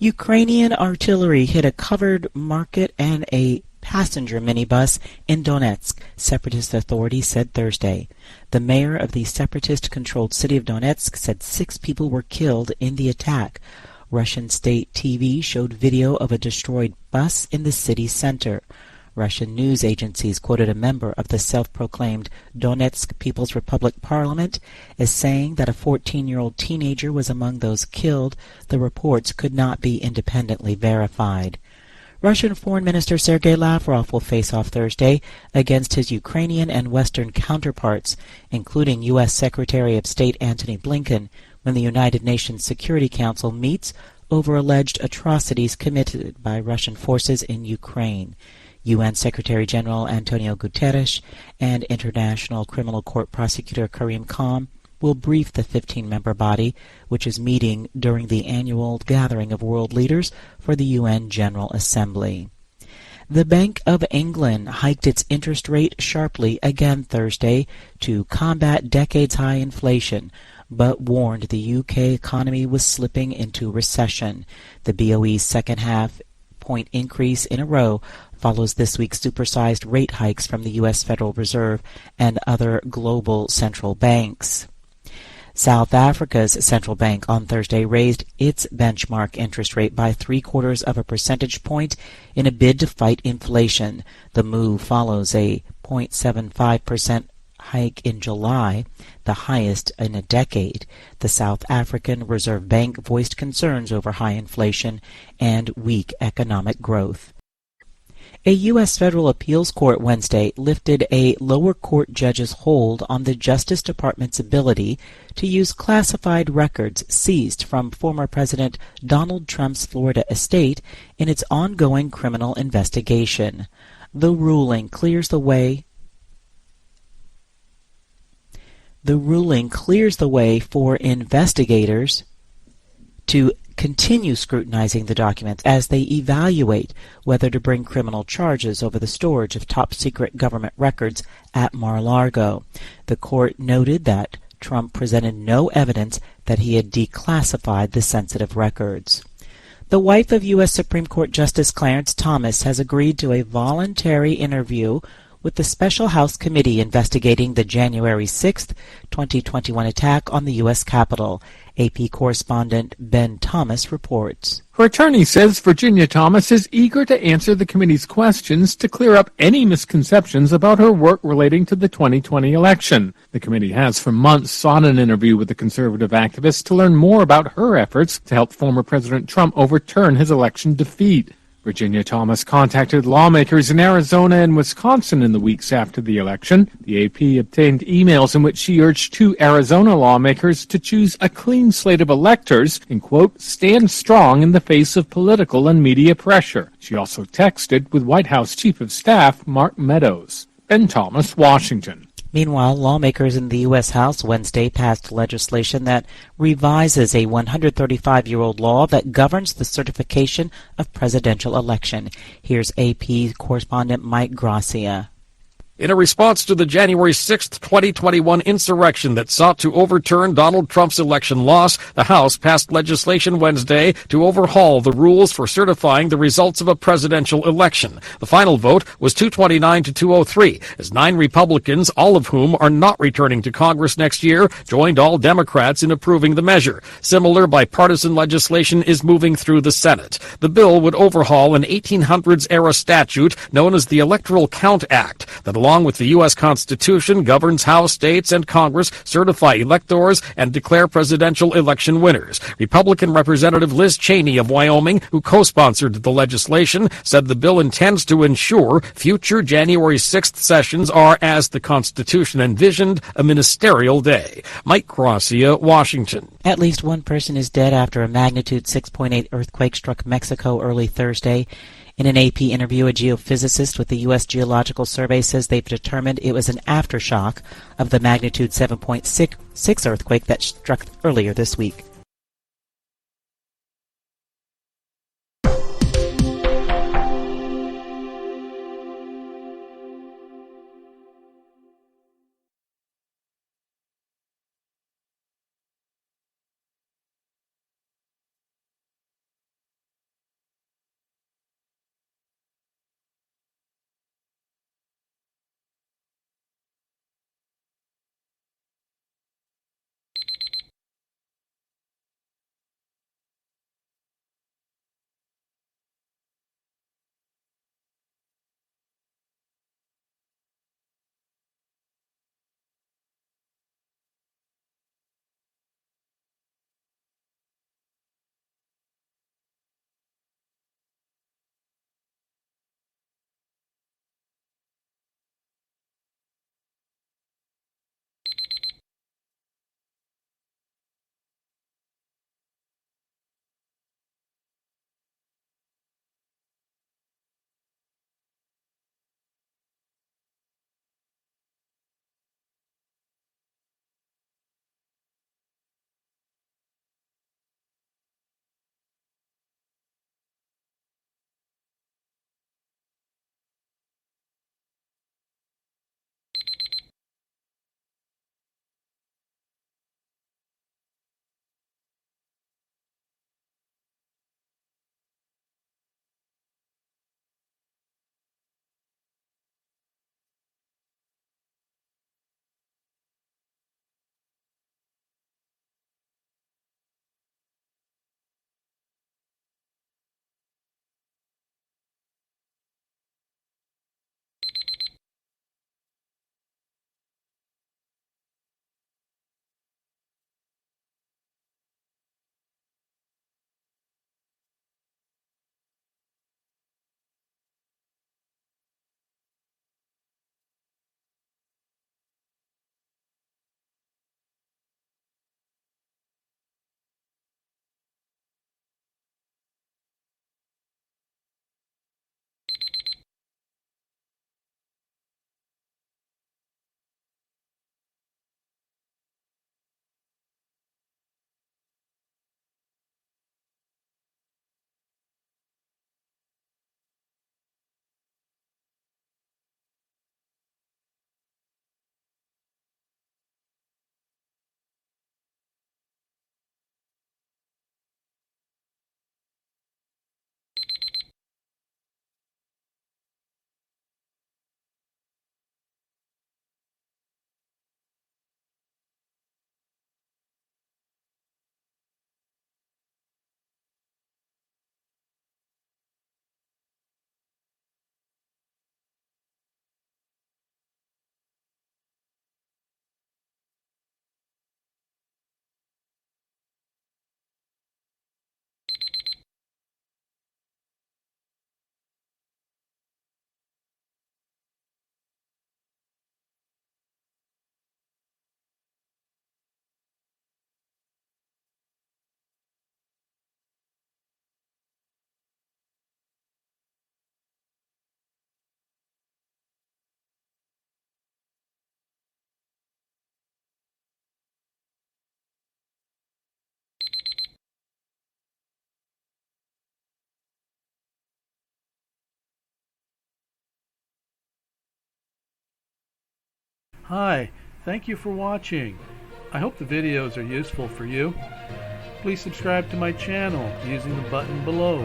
Ukrainian artillery hit a covered market and a passenger minibus in Donetsk, separatist authorities said Thursday. The mayor of the separatist-controlled city of Donetsk said 6 people were killed in the attack. Russian state TV showed video of a destroyed bus in the city center. Russian news agencies quoted a member of the self-proclaimed Donetsk People's Republic Parliament as saying that a 14-year-old teenager was among those killed. The reports could not be independently verified. Russian Foreign Minister Sergei Lavrov will face off Thursday against his Ukrainian and Western counterparts, including U.S. Secretary of State Antony Blinken, when the United Nations Security Council meets over alleged atrocities committed by Russian forces in Ukraine. UN Secretary General Antonio Guterres and International Criminal Court Prosecutor Karim Khan will brief the 15-member body, which is meeting during the annual gathering of world leaders for the UN General Assembly. The Bank of England hiked its interest rate sharply again Thursday to combat decades-high inflation, but warned the UK economy was slipping into recession. The BOE's second half-point increase in a row follows this week's supersized rate hikes from the U.S. Federal Reserve and other global central banks. South Africa's central bank on Thursday raised its benchmark interest rate by 0.75 of a percentage point in a bid to fight inflation. The move follows a 0.75% hike in July, the highest in a decade. The South African Reserve Bank voiced concerns over high inflation and weak economic growth. A U.S. federal appeals court Wednesday lifted a lower court judge's hold on the Justice Department's ability to use classified records seized from former President Donald Trump's Florida estate in its ongoing criminal investigation. The ruling clears the way for investigators to continue scrutinizing the documents as they evaluate whether to bring criminal charges over the storage of top-secret government records at Mar-a-Lago. The court noted that Trump presented no evidence that he had declassified the sensitive records. The wife of U.S. Supreme Court Justice Clarence Thomas has agreed to a voluntary interview with the Special House Committee investigating the January 6, 2021 attack on the U.S. Capitol. AP correspondent Ben Thomas reports. Her attorney says Virginia Thomas is eager to answer the committee's questions to clear up any misconceptions about her work relating to the 2020 election. The committee has for months sought an interview with the conservative activist to learn more about her efforts to help former President Trump overturn his election defeat. Virginia Thomas contacted lawmakers in Arizona and Wisconsin in the weeks after the election. The AP obtained emails in which she urged 2 Arizona lawmakers to choose a clean slate of electors and, quote, stand strong in the face of political and media pressure. She also texted with White House Chief of Staff Mark Meadows. Ben Thomas, Washington. Meanwhile, lawmakers in the U.S. House Wednesday passed legislation that revises a 135-year-old law that governs the certification of presidential election. Here's AP correspondent Mike Gracia. In a response to the January 6, 2021 insurrection that sought to overturn Donald Trump's election loss, the House passed legislation Wednesday to overhaul the rules for certifying the results of a presidential election. The final vote was 229 to 203, as 9 Republicans, all of whom are not returning to Congress next year, joined all Democrats in approving the measure. Similar bipartisan legislation is moving through the Senate. The bill would overhaul an 1800s-era statute known as the Electoral Count Act that, along with the U.S. Constitution, governs how states and Congress certify electors and declare presidential election winners. Republican Representative Liz Cheney of Wyoming, who co-sponsored the legislation, said the bill intends to ensure future January 6th sessions are, as the Constitution envisioned, a ministerial day. Mike Gracia, Washington. At least one person is dead after a magnitude 6.8 earthquake struck Mexico early Thursday. In an AP interview, a geophysicist with the U.S. Geological Survey says they've determined it was an aftershock of the magnitude 7.6 earthquake that struck earlier this week. Hi, thank you for watching. I hope the videos are useful for you. Please subscribe to my channel using the button below.